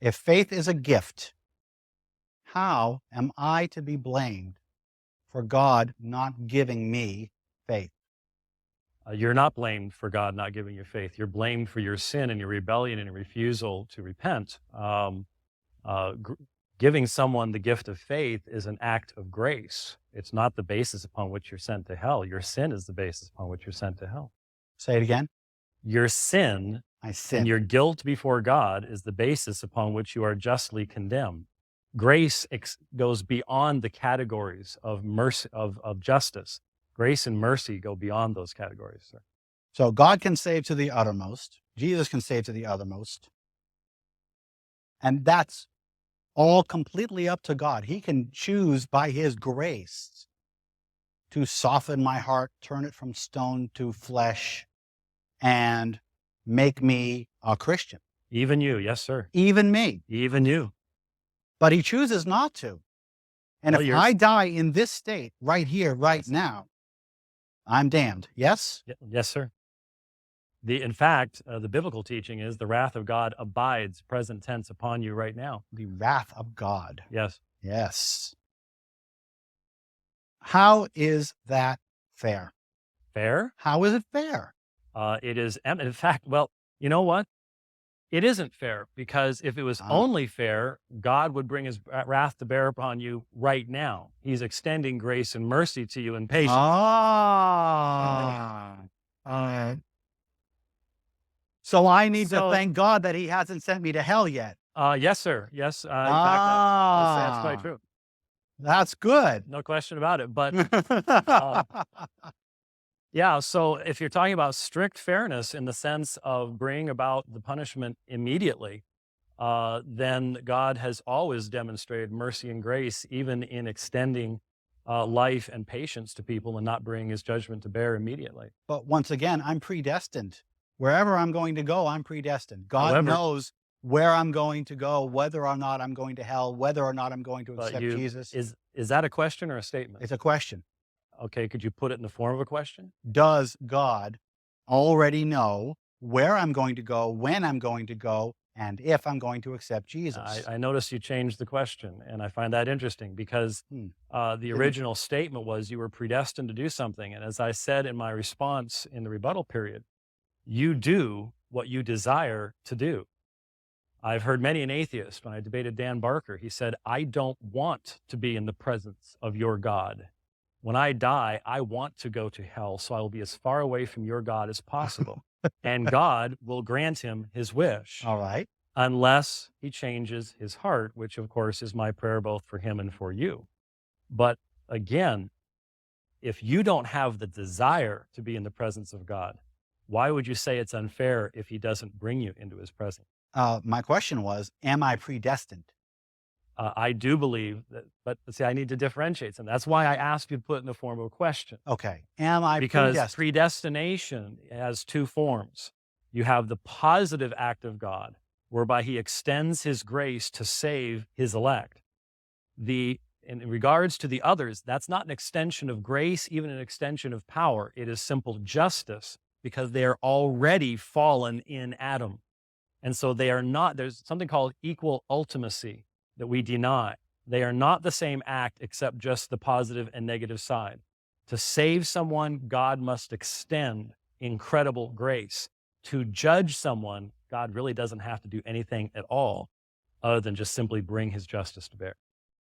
If faith is a gift, how am I to be blamed for God not giving me faith? You're not blamed for God not giving you faith. You're blamed for your sin and your rebellion and your refusal to repent. Uh, gr- Giving someone the gift of faith is an act of grace. It's not the basis upon which you're sent to hell. Your sin is the basis upon which you're sent to hell. Say it again. Your sin I and sin. your guilt before God is the basis upon which you are justly condemned. Grace goes beyond the categories of mercy, of justice. Grace and mercy go beyond those categories, sir. So God can save to the uttermost. Jesus can save to the uttermost. And that's all completely up to God. He can choose by his grace to soften my heart, turn it from stone to flesh, and make me a Christian. Even you, yes, sir. Even me. Even you. But he chooses not to. And Well, if I die in this state, right here, right now, I'm damned. Yes? yes, sir. In fact, the biblical teaching is the wrath of God abides, present tense, upon you right now. The wrath of God. Yes. Yes. How is that fair? Fair? How is it fair? It is, in fact, well, you know what? It isn't fair, because if it was only fair, God would bring his wrath to bear upon you right now. He's extending grace and mercy to you in patience. So I need to thank God that he hasn't sent me to hell yet. Yes, sir. Yes. In fact, that's quite true. That's good. No question about it. But yeah, so if you're talking about strict fairness in the sense of bringing about the punishment immediately, then God has always demonstrated mercy and grace, even in extending life and patience to people and not bringing his judgment to bear immediately. But once again, I'm predestined. Wherever I'm going to go, I'm predestined. God knows where I'm going to go, whether or not I'm going to hell, whether or not I'm going to accept Jesus. Is that a question or a statement? It's a question. Okay, could you put it in the form of a question? Does God already know where I'm going to go, when I'm going to go, and if I'm going to accept Jesus? I noticed you changed the question, and I find that interesting, because the original statement was you were predestined to do something. And as I said in my response in the rebuttal period, you do what you desire to do. I've heard many an atheist, when I debated Dan Barker, he said, I don't want to be in the presence of your God. When I die, I want to go to hell, so I will be as far away from your God as possible. And God will grant him his wish. All right. Unless he changes his heart, which of course is my prayer both for him and for you. But again, if you don't have the desire to be in the presence of God, why would you say it's unfair if he doesn't bring you into his presence? My question was, am I predestined? I do believe that, but see, I need to differentiate some. That's why I asked you to put it in the form of a question. Okay. Am I Because predestined? predestination has two forms. You have the positive act of God, whereby he extends his grace to save his elect. In regards to the others, that's not an extension of grace, even an extension of power. It is simple justice, because they are already fallen in Adam. And so they are not, there's something called equal ultimacy that we deny. They are not the same act, except just the positive and negative side. To save someone, God must extend incredible grace. To judge someone, God really doesn't have to do anything at all other than just simply bring his justice to bear.